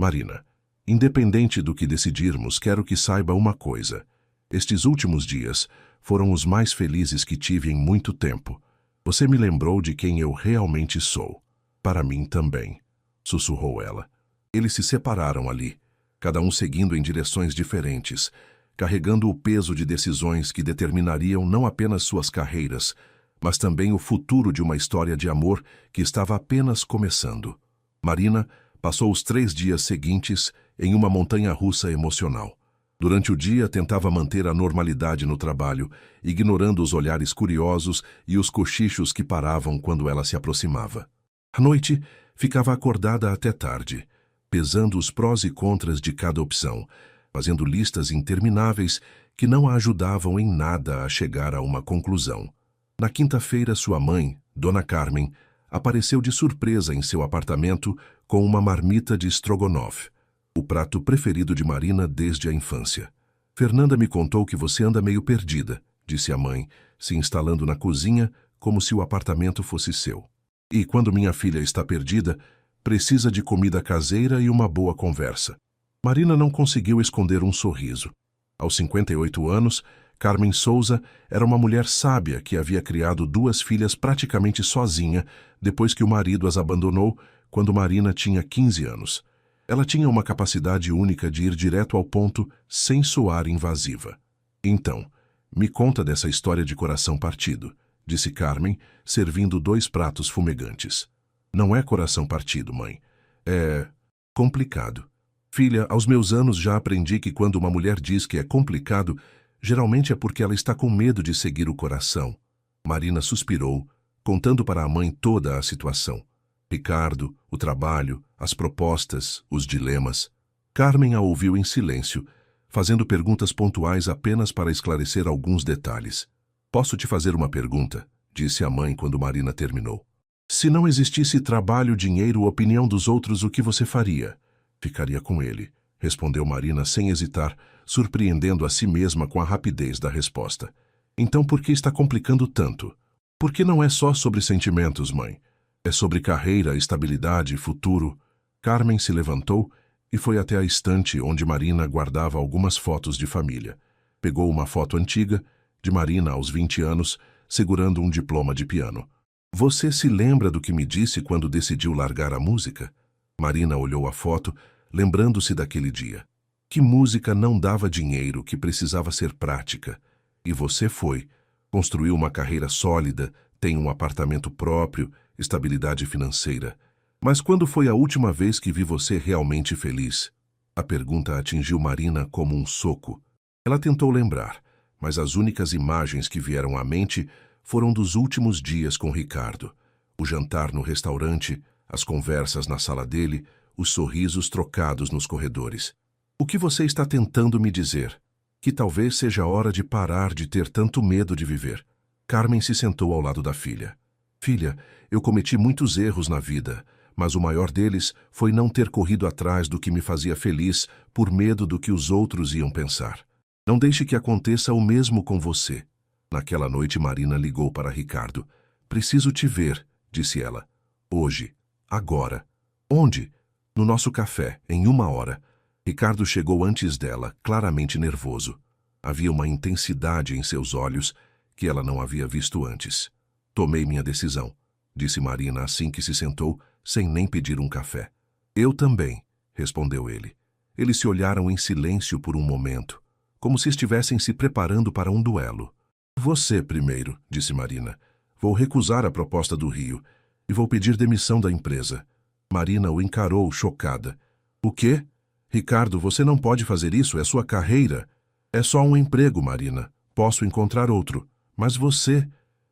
Marina, independente do que decidirmos, quero que saiba uma coisa. Estes últimos dias foram os mais felizes que tive em muito tempo. Você me lembrou de quem eu realmente sou. Para mim também, sussurrou ela. Eles se separaram ali, cada um seguindo em direções diferentes, carregando o peso de decisões que determinariam não apenas suas carreiras, mas também o futuro de uma história de amor que estava apenas começando. Marina passou os 3 dias seguintes em uma montanha-russa emocional. Durante o dia, tentava manter a normalidade no trabalho, ignorando os olhares curiosos e os cochichos que paravam quando ela se aproximava. À noite, ficava acordada até tarde, pesando os prós e contras de cada opção, fazendo listas intermináveis que não a ajudavam em nada a chegar a uma conclusão. Na quinta-feira, sua mãe, Dona Carmen, apareceu de surpresa em seu apartamento com uma marmita de strogonoff, o prato preferido de Marina desde a infância. Fernanda me contou que você anda meio perdida, disse a mãe, se instalando na cozinha como se o apartamento fosse seu. E quando minha filha está perdida, precisa de comida caseira e uma boa conversa. Marina não conseguiu esconder um sorriso. Aos 58 anos, Carmen Souza era uma mulher sábia que havia criado 2 filhas praticamente sozinha depois que o marido as abandonou quando Marina tinha 15 anos. Ela tinha uma capacidade única de ir direto ao ponto sem soar invasiva. Então, me conta dessa história de coração partido, disse Carmen, servindo 2 pratos fumegantes. Não é coração partido, mãe. É complicado. Filha, aos meus anos já aprendi que quando uma mulher diz que é complicado, geralmente é porque ela está com medo de seguir o coração. Marina suspirou, contando para a mãe toda a situação. Ricardo, o trabalho, as propostas, os dilemas. Carmen a ouviu em silêncio, fazendo perguntas pontuais apenas para esclarecer alguns detalhes. Posso te fazer uma pergunta? Disse a mãe quando Marina terminou. Se não existisse trabalho, dinheiro, opinião dos outros, o que você faria? Ficaria com ele, respondeu Marina sem hesitar, surpreendendo a si mesma com a rapidez da resposta. Então por que está complicando tanto? Porque não é só sobre sentimentos, mãe. É sobre carreira, estabilidade, futuro. Carmen se levantou e foi até a estante onde Marina guardava algumas fotos de família. Pegou uma foto antiga, de Marina aos 20 anos, segurando um diploma de piano. Você se lembra do que me disse quando decidiu largar a música? Marina olhou a foto, lembrando-se daquele dia. Que música não dava dinheiro, que precisava ser prática. E você foi. Construiu uma carreira sólida, tem um apartamento próprio, estabilidade financeira. Mas quando foi a última vez que vi você realmente feliz? A pergunta atingiu Marina como um soco. Ela tentou lembrar, mas as únicas imagens que vieram à mente foram dos últimos dias com Ricardo. O jantar no restaurante, as conversas na sala dele, os sorrisos trocados nos corredores. O que você está tentando me dizer? Que talvez seja a hora de parar de ter tanto medo de viver. Carmen se sentou ao lado da filha. Filha, eu cometi muitos erros na vida, mas o maior deles foi não ter corrido atrás do que me fazia feliz por medo do que os outros iam pensar. Não deixe que aconteça o mesmo com você. Naquela noite, Marina ligou para Ricardo. Preciso te ver, disse ela. Hoje. Agora. Onde? No nosso café, em 1 hora. Ricardo chegou antes dela, claramente nervoso. Havia uma intensidade em seus olhos que ela não havia visto antes. Tomei minha decisão, disse Marina assim que se sentou, sem nem pedir um café. Eu também, respondeu ele. Eles se olharam em silêncio por um momento, como se estivessem se preparando para um duelo. Você primeiro, disse Marina. Vou recusar a proposta do Rio e vou pedir demissão da empresa. Marina o encarou, chocada. O quê? Ricardo, você não pode fazer isso, é sua carreira. É só um emprego, Marina. Posso encontrar outro. Mas você...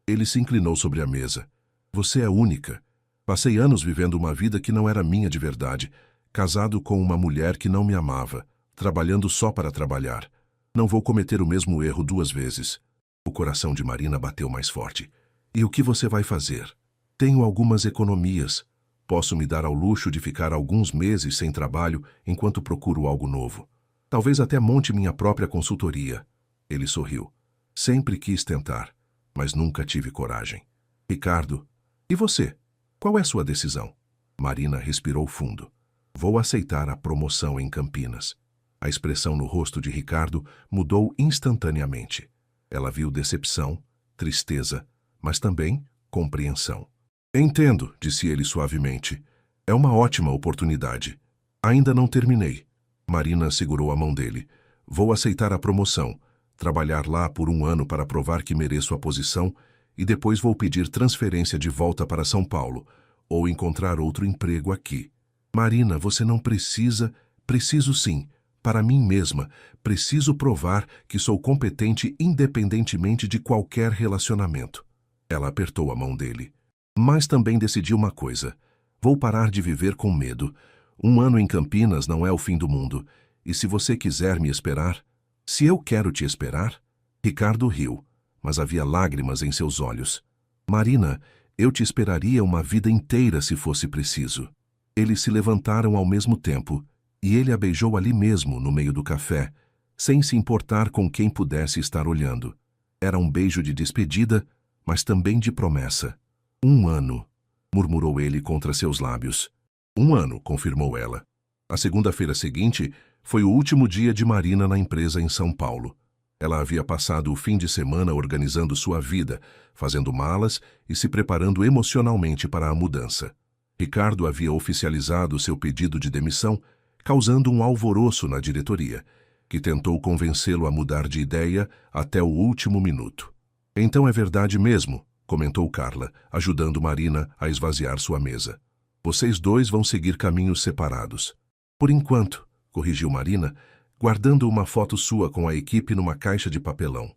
Ele se inclinou sobre a mesa. Você é única. Passei anos vivendo uma vida que não era minha de verdade, casado com uma mulher que não me amava, trabalhando só para trabalhar. Não vou cometer o mesmo erro 2 vezes. O coração de Marina bateu mais forte. E o que você vai fazer? Tenho algumas economias. Posso me dar ao luxo de ficar alguns meses sem trabalho enquanto procuro algo novo. Talvez até monte minha própria consultoria. Ele sorriu. Sempre quis tentar, mas nunca tive coragem. Ricardo, e você? Qual é sua decisão? Marina respirou fundo. Vou aceitar a promoção em Campinas. A expressão no rosto de Ricardo mudou instantaneamente. Ela viu decepção, tristeza, mas também compreensão. Entendo, disse ele suavemente. É uma ótima oportunidade. Ainda não terminei. Marina segurou a mão dele. Vou aceitar a promoção, trabalhar lá por 1 ano para provar que mereço a posição e depois vou pedir transferência de volta para São Paulo ou encontrar outro emprego aqui. Marina, você não precisa... Preciso sim. Para mim mesma, preciso provar que sou competente independentemente de qualquer relacionamento. Ela apertou a mão dele. Mas também decidi uma coisa. Vou parar de viver com medo. 1 ano em Campinas não é o fim do mundo. E se você quiser me esperar... Se eu quero te esperar? Ricardo riu, mas havia lágrimas em seus olhos. Marina, eu te esperaria uma vida inteira se fosse preciso. Eles se levantaram ao mesmo tempo, e ele a beijou ali mesmo, no meio do café, sem se importar com quem pudesse estar olhando. Era um beijo de despedida, mas também de promessa. 1 ano, murmurou ele contra seus lábios. 1 ano, confirmou ela. A segunda-feira seguinte foi o último dia de Marina na empresa em São Paulo. Ela havia passado o fim de semana organizando sua vida, fazendo malas e se preparando emocionalmente para a mudança. Ricardo havia oficializado seu pedido de demissão, causando um alvoroço na diretoria, que tentou convencê-lo a mudar de ideia até o último minuto. Então é verdade mesmo, comentou Carla, ajudando Marina a esvaziar sua mesa. Vocês dois vão seguir caminhos separados. Por enquanto, corrigiu Marina, guardando uma foto sua com a equipe numa caixa de papelão.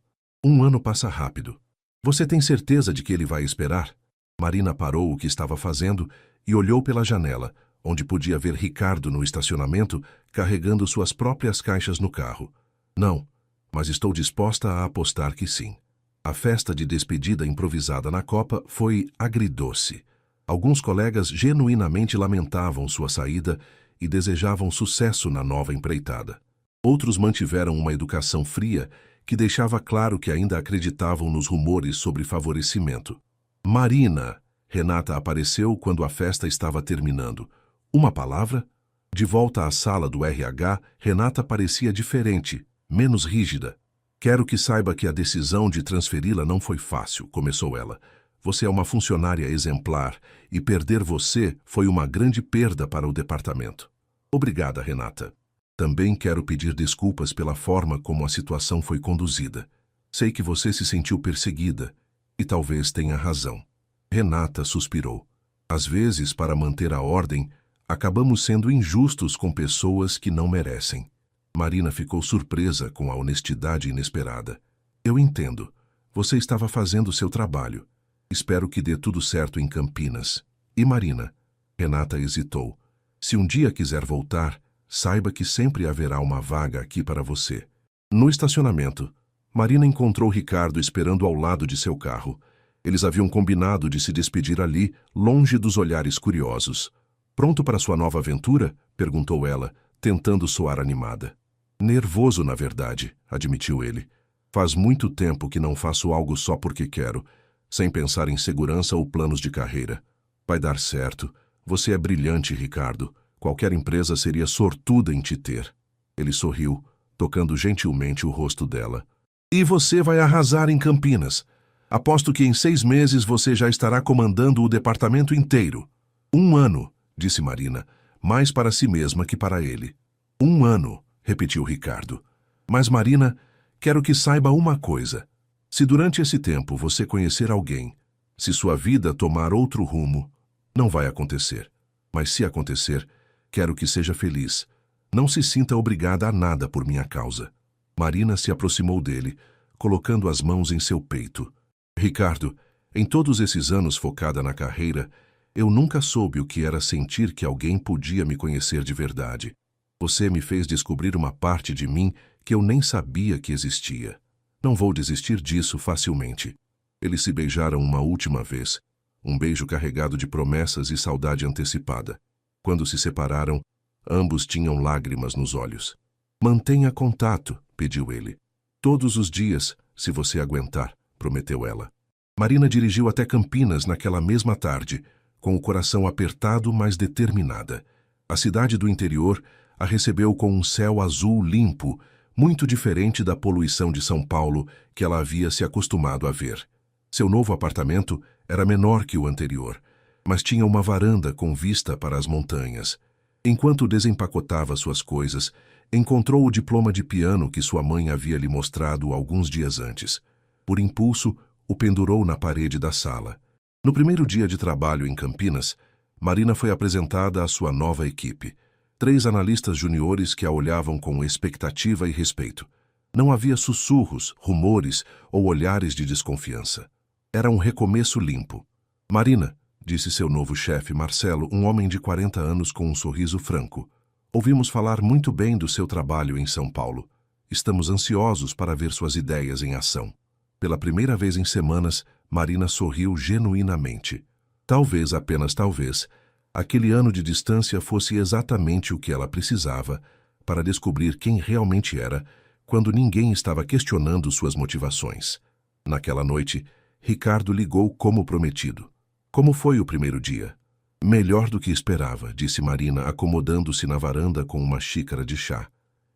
1 ano passa rápido. Você tem certeza de que ele vai esperar? Marina parou o que estava fazendo e olhou pela janela, onde podia ver Ricardo no estacionamento, carregando suas próprias caixas no carro. Não, mas estou disposta a apostar que sim. A festa de despedida improvisada na Copa foi agridoce. Alguns colegas genuinamente lamentavam sua saída e desejavam sucesso na nova empreitada. Outros mantiveram uma educação fria que deixava claro que ainda acreditavam nos rumores sobre favorecimento. Marina! Renata apareceu quando a festa estava terminando. Uma palavra? De volta à sala do RH, Renata parecia diferente, menos rígida. Quero que saiba que a decisão de transferi-la não foi fácil, começou ela. Você é uma funcionária exemplar e perder você foi uma grande perda para o departamento. Obrigada, Renata. Também quero pedir desculpas pela forma como a situação foi conduzida. Sei que você se sentiu perseguida e talvez tenha razão. Renata suspirou. Às vezes, para manter a ordem, acabamos sendo injustos com pessoas que não merecem. Marina ficou surpresa com a honestidade inesperada. Eu entendo. Você estava fazendo seu trabalho. Espero que dê tudo certo em Campinas. E Marina? Renata hesitou. Se um dia quiser voltar, saiba que sempre haverá uma vaga aqui para você. No estacionamento, Marina encontrou Ricardo esperando ao lado de seu carro. Eles haviam combinado de se despedir ali, longe dos olhares curiosos. Pronto para sua nova aventura? Perguntou ela, tentando soar animada. Nervoso, na verdade, admitiu ele. Faz muito tempo que não faço algo só porque quero, sem pensar em segurança ou planos de carreira. Vai dar certo. Você é brilhante, Ricardo. Qualquer empresa seria sortuda em te ter. Ele sorriu, tocando gentilmente o rosto dela. E você vai arrasar em Campinas. Aposto que em 6 meses você já estará comandando o departamento inteiro. 1 ano, disse Marina, mais para si mesma que para ele. 1 ano, repetiu Ricardo. Mas, Marina, quero que saiba uma coisa. Se durante esse tempo você conhecer alguém, se sua vida tomar outro rumo, não vai acontecer. Mas se acontecer, quero que seja feliz. Não se sinta obrigada a nada por minha causa. Marina se aproximou dele, colocando as mãos em seu peito. Ricardo, em todos esses anos focada na carreira, eu nunca soube o que era sentir que alguém podia me conhecer de verdade. Você me fez descobrir uma parte de mim que eu nem sabia que existia. Não vou desistir disso facilmente. Eles se beijaram uma última vez. Um beijo carregado de promessas e saudade antecipada. Quando se separaram, ambos tinham lágrimas nos olhos. Mantenha contato, pediu ele. Todos os dias, se você aguentar, prometeu ela. Marina dirigiu até Campinas naquela mesma tarde, com o coração apertado, mas determinada. A cidade do interior a recebeu com um céu azul limpo, muito diferente da poluição de São Paulo que ela havia se acostumado a ver. Seu novo apartamento era menor que o anterior, mas tinha uma varanda com vista para as montanhas. Enquanto desempacotava suas coisas, encontrou o diploma de piano que sua mãe havia lhe mostrado alguns dias antes. Por impulso, o pendurou na parede da sala. No primeiro dia de trabalho em Campinas, Marina foi apresentada à sua nova equipe. 3 analistas juniores que a olhavam com expectativa e respeito. Não havia sussurros, rumores ou olhares de desconfiança. Era um recomeço limpo. Marina, disse seu novo chefe, Marcelo, um homem de 40 anos com um sorriso franco. Ouvimos falar muito bem do seu trabalho em São Paulo. Estamos ansiosos para ver suas ideias em ação. Pela primeira vez em semanas, Marina sorriu genuinamente. Talvez, apenas talvez, aquele ano de distância fosse exatamente o que ela precisava para descobrir quem realmente era, quando ninguém estava questionando suas motivações. Naquela noite, Ricardo ligou como prometido. Como foi o primeiro dia? Melhor do que esperava, disse Marina, acomodando-se na varanda com uma xícara de chá.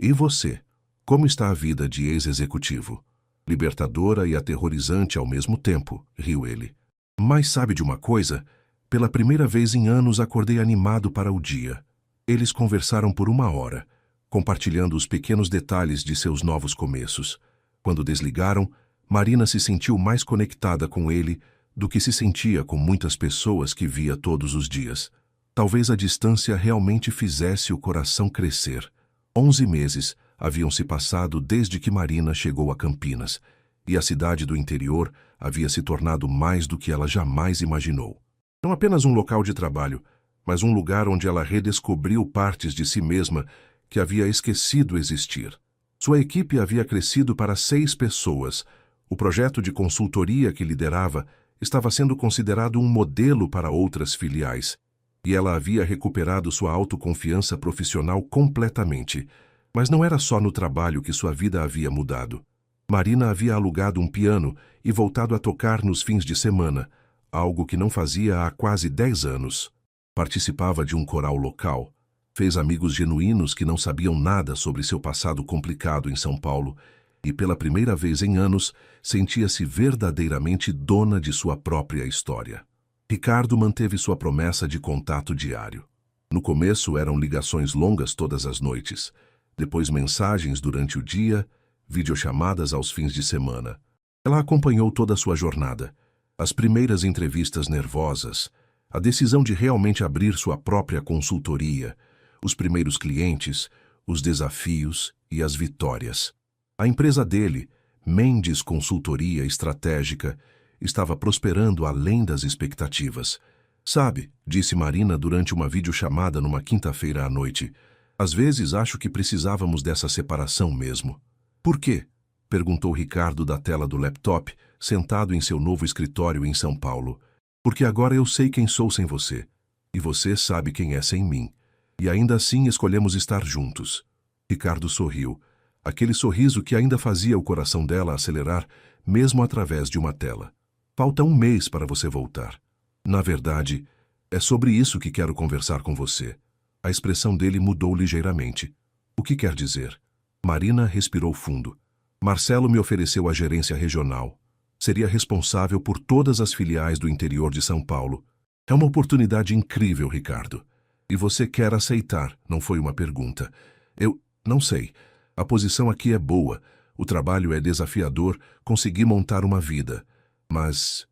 E você? Como está a vida de ex-executivo? Libertadora e aterrorizante ao mesmo tempo, riu ele. Mas sabe de uma coisa? Pela primeira vez em anos acordei animado para o dia. Eles conversaram por 1 hora, compartilhando os pequenos detalhes de seus novos começos. Quando desligaram, Marina se sentiu mais conectada com ele do que se sentia com muitas pessoas que via todos os dias. Talvez a distância realmente fizesse o coração crescer. 11 meses haviam se passado desde que Marina chegou a Campinas, e a cidade do interior havia se tornado mais do que ela jamais imaginou. Não apenas um local de trabalho, mas um lugar onde ela redescobriu partes de si mesma que havia esquecido existir. Sua equipe havia crescido para 6 pessoas. O projeto de consultoria que liderava estava sendo considerado um modelo para outras filiais, e ela havia recuperado sua autoconfiança profissional completamente. Mas não era só no trabalho que sua vida havia mudado. Marina havia alugado um piano e voltado a tocar nos fins de semana, algo que não fazia há quase 10 anos. Participava de um coral local, fez amigos genuínos que não sabiam nada sobre seu passado complicado em São Paulo e, pela primeira vez em anos, sentia-se verdadeiramente dona de sua própria história. Ricardo manteve sua promessa de contato diário. No começo eram ligações longas todas as noites, depois mensagens durante o dia, videochamadas aos fins de semana. Ela acompanhou toda a sua jornada, as primeiras entrevistas nervosas, a decisão de realmente abrir sua própria consultoria, os primeiros clientes, os desafios e as vitórias. A empresa dele, Mendes Consultoria Estratégica, estava prosperando além das expectativas. Sabe, disse Marina durante uma videochamada numa quinta-feira à noite, às vezes acho que precisávamos dessa separação mesmo. Por quê? Perguntou Ricardo da tela do laptop, sentado em seu novo escritório em São Paulo. Porque agora eu sei quem sou sem você, e você sabe quem é sem mim. E ainda assim escolhemos estar juntos. Ricardo sorriu, aquele sorriso que ainda fazia o coração dela acelerar, mesmo através de uma tela. Falta 1 mês para você voltar. Na verdade, é sobre isso que quero conversar com você. A expressão dele mudou ligeiramente. O que quer dizer? Marina respirou fundo. Marcelo me ofereceu a gerência regional. Seria responsável por todas as filiais do interior de São Paulo. É uma oportunidade incrível, Ricardo. E você quer aceitar, não foi uma pergunta. Eu não sei. A posição aqui é boa, o trabalho é desafiador, consegui montar uma vida. Mas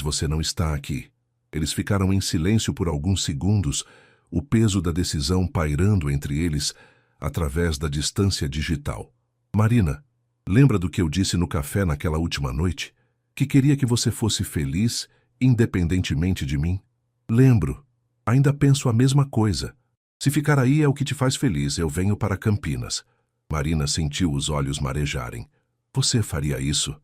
você não está aqui. Eles ficaram em silêncio por alguns segundos, o peso da decisão pairando entre eles através da distância digital. Marina, lembra do que eu disse no café naquela última noite? Que queria que você fosse feliz, independentemente de mim? Lembro. Ainda penso a mesma coisa. Se ficar aí é o que te faz feliz, eu venho para Campinas. Marina sentiu os olhos marejarem. Você faria isso?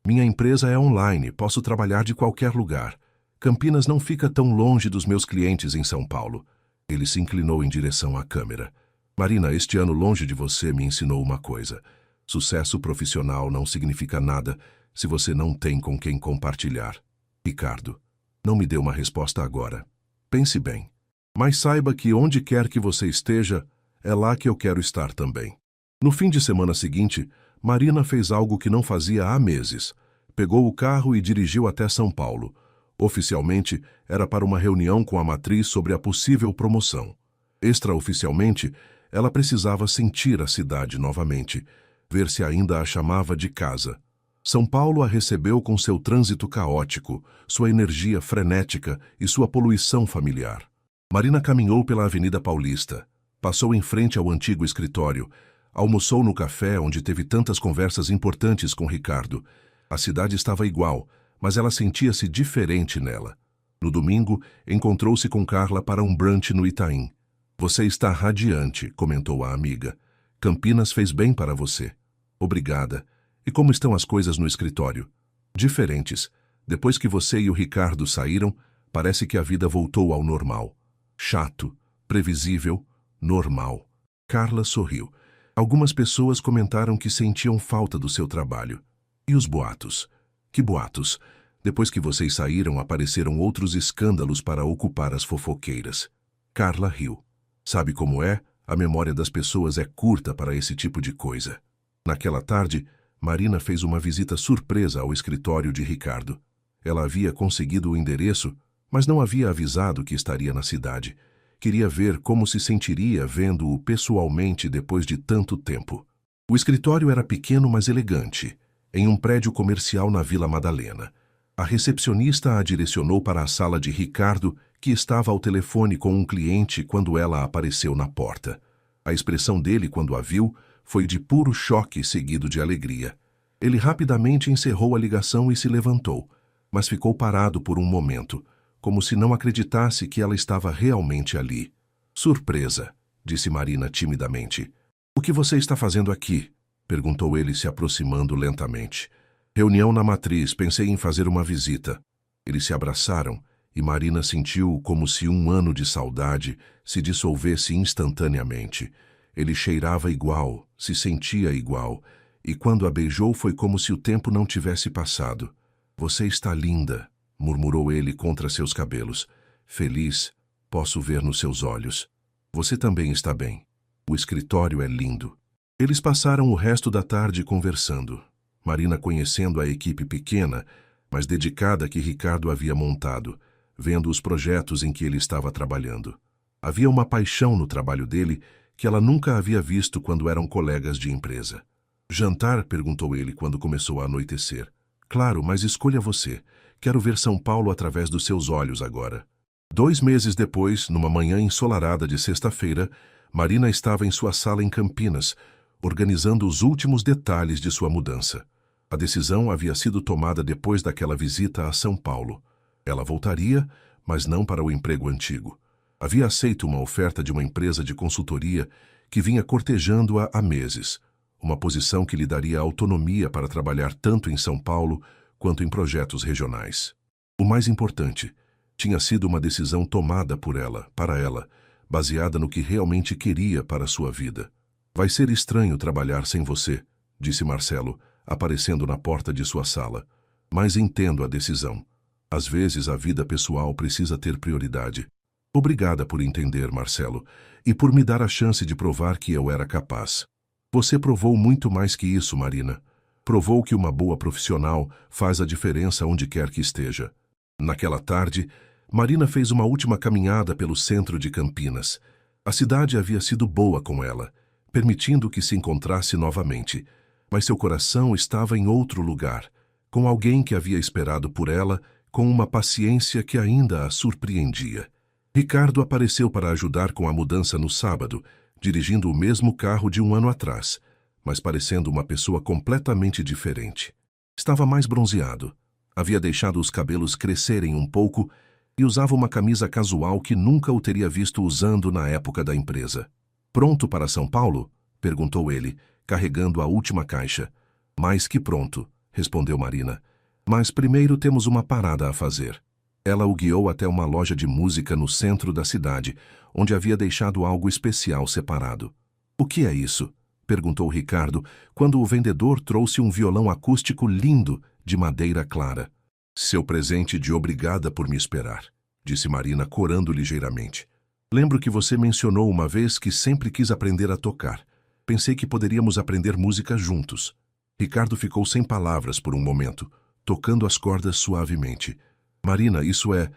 Minha empresa é online, posso trabalhar de qualquer lugar. Campinas não fica tão longe dos meus clientes em São Paulo. Ele se inclinou em direção à câmera. Marina, este ano longe de você me ensinou uma coisa. Sucesso profissional não significa nada se você não tem com quem compartilhar. Ricardo, não me dê uma resposta agora. Pense bem. Mas saiba que onde quer que você esteja, é lá que eu quero estar também. No fim de semana seguinte, Marina fez algo que não fazia há meses. Pegou o carro e dirigiu até São Paulo, Oficialmente, era para uma reunião com a matriz sobre a possível promoção. Extraoficialmente, ela precisava sentir a cidade novamente, ver se ainda a chamava de casa. São Paulo a recebeu com seu trânsito caótico, sua energia frenética e sua poluição familiar. Marina caminhou pela Avenida Paulista, passou em frente ao antigo escritório, almoçou no café onde teve tantas conversas importantes com Ricardo. A cidade estava igual, mas ela sentia-se diferente nela. No domingo, encontrou-se com Carla para um brunch no Itaim. Você está radiante, comentou a amiga. Campinas fez bem para você. Obrigada. E como estão as coisas no escritório? Diferentes. Depois que você e o Ricardo saíram, parece que a vida voltou ao normal. Chato, previsível, normal. Carla sorriu. Algumas pessoas comentaram que sentiam falta do seu trabalho. E os boatos? Que boatos? Depois que vocês saíram, apareceram outros escândalos para ocupar as fofoqueiras. Carla riu. Sabe como é? A memória das pessoas é curta para esse tipo de coisa. Naquela tarde, Marina fez uma visita surpresa ao escritório de Ricardo. Ela havia conseguido o endereço, mas não havia avisado que estaria na cidade. Queria ver como se sentiria vendo-o pessoalmente depois de tanto tempo. O escritório era pequeno, mas elegante, em um prédio comercial na Vila Madalena. A recepcionista a direcionou para a sala de Ricardo, que estava ao telefone com um cliente quando ela apareceu na porta. A expressão dele, quando a viu, foi de puro choque seguido de alegria. Ele rapidamente encerrou a ligação e se levantou, mas ficou parado por um momento, como se não acreditasse que ela estava realmente ali. Surpresa, disse Marina timidamente. O que você está fazendo aqui? Perguntou ele, se aproximando lentamente. Reunião na matriz, pensei em fazer uma visita. Eles se abraçaram e Marina sentiu como se um ano de saudade se dissolvesse instantaneamente. Ele cheirava igual, se sentia igual, e quando a beijou foi como se o tempo não tivesse passado. Você está linda, murmurou ele contra seus cabelos. Feliz, posso ver nos seus olhos. Você também está bem. O escritório é lindo. Eles passaram o resto da tarde conversando. Marina conhecendo a equipe pequena, mas dedicada que Ricardo havia montado, vendo os projetos em que ele estava trabalhando. Havia uma paixão no trabalho dele que ela nunca havia visto quando eram colegas de empresa. Jantar? Perguntou ele quando começou a anoitecer. Claro, mas escolha você. Quero ver São Paulo através dos seus olhos agora. 2 meses depois, numa manhã ensolarada de sexta-feira, Marina estava em sua sala em Campinas, organizando os últimos detalhes de sua mudança. A decisão havia sido tomada depois daquela visita a São Paulo. Ela voltaria, mas não para o emprego antigo. Havia aceito uma oferta de uma empresa de consultoria que vinha cortejando-a há meses, uma posição que lhe daria autonomia para trabalhar tanto em São Paulo quanto em projetos regionais. O mais importante, tinha sido uma decisão tomada por ela, para ela, baseada no que realmente queria para sua vida. Vai ser estranho trabalhar sem você, disse Marcelo, aparecendo na porta de sua sala. Mas entendo a decisão. Às vezes a vida pessoal precisa ter prioridade. Obrigada por entender, Marcelo, e por me dar a chance de provar que eu era capaz. Você provou muito mais que isso, Marina. Provou que uma boa profissional faz a diferença onde quer que esteja. Naquela tarde, Marina fez uma última caminhada pelo centro de Campinas. A cidade havia sido boa com ela, permitindo que se encontrasse novamente. Mas seu coração estava em outro lugar, com alguém que havia esperado por ela, com uma paciência que ainda a surpreendia. Ricardo apareceu para ajudar com a mudança no sábado, dirigindo o mesmo carro de um ano atrás, mas parecendo uma pessoa completamente diferente. Estava mais bronzeado, havia deixado os cabelos crescerem um pouco e usava uma camisa casual que nunca o teria visto usando na época da empresa. Pronto para São Paulo? Perguntou ele, carregando a última caixa. Mais que pronto, respondeu Marina. Mas primeiro temos uma parada a fazer. Ela o guiou até uma loja de música no centro da cidade, onde havia deixado algo especial separado. O que é isso? Perguntou Ricardo, quando o vendedor trouxe um violão acústico lindo, de madeira clara. Seu presente de obrigada por me esperar, disse Marina, corando ligeiramente. Lembro que você mencionou uma vez que sempre quis aprender a tocar. Pensei que poderíamos aprender música juntos. Ricardo ficou sem palavras por um momento, tocando as cordas suavemente. Marina, isso é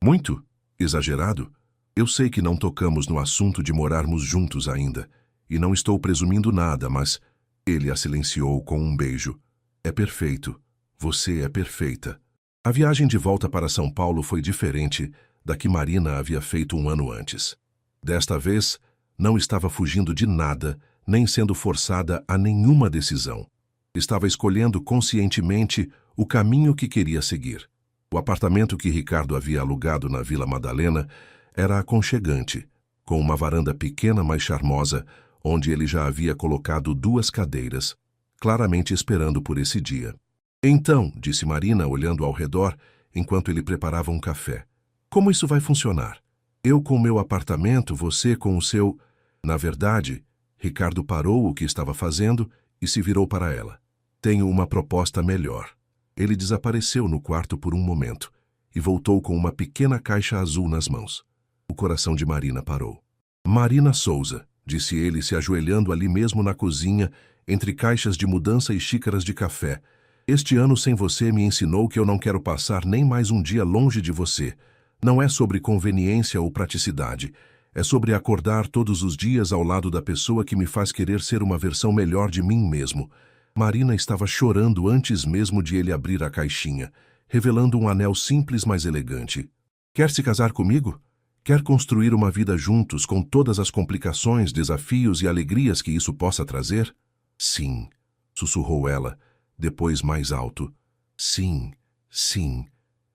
muito exagerado. Eu sei que não tocamos no assunto de morarmos juntos ainda, e não estou presumindo nada, mas... Ele a silenciou com um beijo. É perfeito. Você é perfeita. A viagem de volta para São Paulo foi diferente da que Marina havia feito um ano antes. Desta vez, não estava fugindo de nada, nem sendo forçada a nenhuma decisão. Estava escolhendo conscientemente o caminho que queria seguir. O apartamento que Ricardo havia alugado na Vila Madalena era aconchegante, com uma varanda pequena mas charmosa, onde ele já havia colocado 2 cadeiras, claramente esperando por esse dia. Então, disse Marina, olhando ao redor, enquanto ele preparava um café. Como isso vai funcionar? Eu com o meu apartamento, você com o seu... Na verdade, Ricardo parou o que estava fazendo e se virou para ela. Tenho uma proposta melhor. Ele desapareceu no quarto por um momento e voltou com uma pequena caixa azul nas mãos. O coração de Marina parou. Marina Souza, disse ele, se ajoelhando ali mesmo na cozinha, entre caixas de mudança e xícaras de café. Este ano sem você me ensinou que eu não quero passar nem mais um dia longe de você. Não é sobre conveniência ou praticidade. É sobre acordar todos os dias ao lado da pessoa que me faz querer ser uma versão melhor de mim mesmo. Marina estava chorando antes mesmo de ele abrir a caixinha, revelando um anel simples, mas elegante. Quer se casar comigo? Quer construir uma vida juntos com todas as complicações, desafios e alegrias que isso possa trazer? Sim, sussurrou ela, depois mais alto. Sim, sim,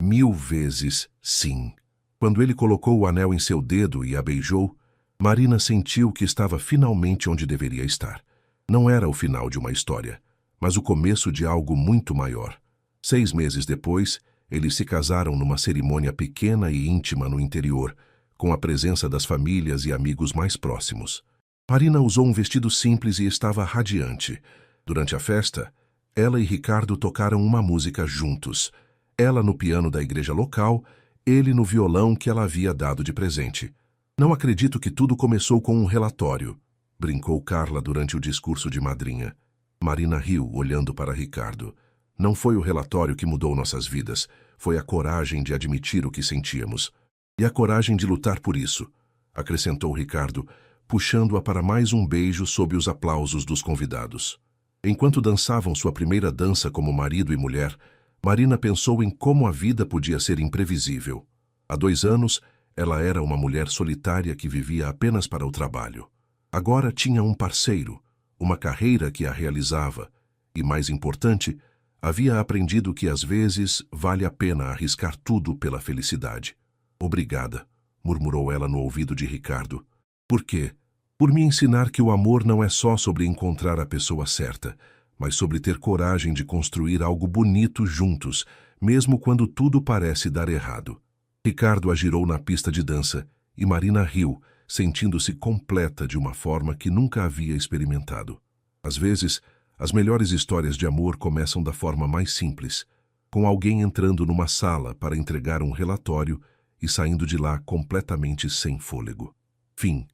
1000 vezes sim. Quando ele colocou o anel em seu dedo e a beijou, Marina sentiu que estava finalmente onde deveria estar. Não era o final de uma história, mas o começo de algo muito maior. 6 meses depois, eles se casaram numa cerimônia pequena e íntima no interior, com a presença das famílias e amigos mais próximos. Marina usou um vestido simples e estava radiante. Durante a festa, ela e Ricardo tocaram uma música juntos. Ela no piano da igreja local, ele no violão que ela havia dado de presente. Não acredito que tudo começou com um relatório, brincou Carla durante o discurso de madrinha. Marina riu, olhando para Ricardo. Não foi o relatório que mudou nossas vidas, foi a coragem de admitir o que sentíamos. E a coragem de lutar por isso, acrescentou Ricardo, puxando-a para mais um beijo sob os aplausos dos convidados. Enquanto dançavam sua primeira dança como marido e mulher, Marina pensou em como a vida podia ser imprevisível. Há 2 anos, ela era uma mulher solitária que vivia apenas para o trabalho. Agora tinha um parceiro, uma carreira que a realizava, e, mais importante, havia aprendido que às vezes vale a pena arriscar tudo pela felicidade. Obrigada, murmurou ela no ouvido de Ricardo. Por quê? Por me ensinar que o amor não é só sobre encontrar a pessoa certa, mas sobre ter coragem de construir algo bonito juntos, mesmo quando tudo parece dar errado. Ricardo a girou na pista de dança e Marina riu, sentindo-se completa de uma forma que nunca havia experimentado. Às vezes, as melhores histórias de amor começam da forma mais simples, com alguém entrando numa sala para entregar um relatório e saindo de lá completamente sem fôlego. Fim.